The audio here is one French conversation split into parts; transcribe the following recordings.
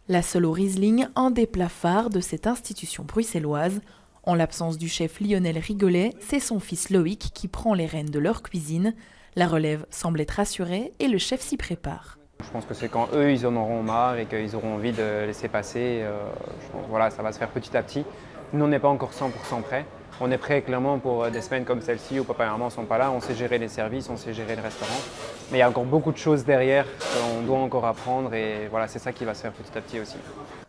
La Solo Riesling, un des plats phares de cette institution bruxelloise. En l'absence du chef Lionel Rigolet, c'est son fils Loïc qui prend les rênes de leur cuisine. La relève semble être assurée et le chef s'y prépare. Je pense que c'est quand eux, ils en auront marre et qu'ils auront envie de laisser passer. Voilà, ça va se faire petit à petit. Nous, on n'est pas encore 100% prêts. On est prêt clairement pour des semaines comme celle-ci où papa et maman ne sont pas là. On sait gérer les services, on sait gérer le restaurant. Mais il y a encore beaucoup de choses derrière qu'on doit encore apprendre et voilà, c'est ça qui va se faire petit à petit aussi.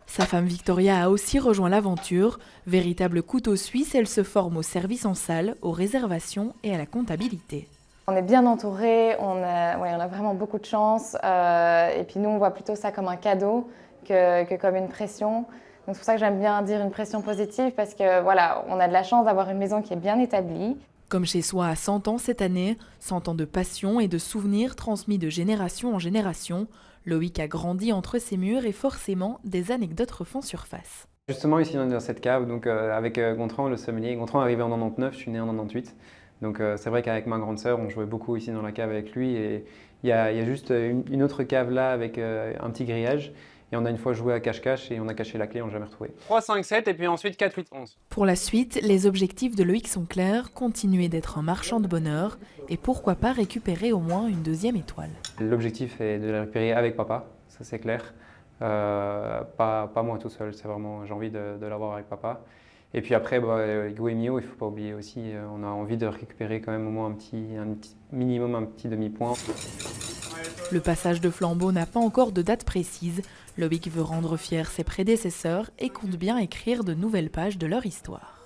Sa femme Victoria a aussi rejoint l'aventure. Véritable couteau suisse, elle se forme au service en salle, aux réservations et à la comptabilité. On est bien entouré, on a vraiment beaucoup de chance. Et puis nous, on voit plutôt ça comme un cadeau que comme une pression. Donc c'est pour ça que j'aime bien dire une pression positive parce que voilà, on a de la chance d'avoir une maison qui est bien établie. Comme chez soi à 100 ans cette année, 100 ans de passion et de souvenirs transmis de génération en génération, Loïc a grandi entre ses murs et forcément des anecdotes refont surface. Justement ici dans cette cave, donc avec Gontran, le sommelier. Gontran est arrivé en 99, je suis né en 98. Donc c'est vrai qu'avec ma grande sœur, on jouait beaucoup ici dans la cave avec lui. Et il y a juste une autre cave là avec un petit grillage. Et on a une fois joué à cache-cache et on a caché la clé, on l'a jamais retrouvée. 3, 5, 7 et puis ensuite 4, 8, 11. Pour la suite, les objectifs de Loïc sont clairs, continuer d'être un marchand de bonheur et pourquoi pas récupérer au moins une deuxième étoile. L'objectif est de la récupérer avec papa, ça c'est clair. Pas moi tout seul, c'est vraiment, j'ai envie de l'avoir avec papa. Et puis après, Hugo et Mio, il ne faut pas oublier aussi, on a envie de récupérer quand même au moins un petit demi-point. Le passage de flambeau n'a pas encore de date précise. Loïc veut rendre fiers ses prédécesseurs et compte bien écrire de nouvelles pages de leur histoire.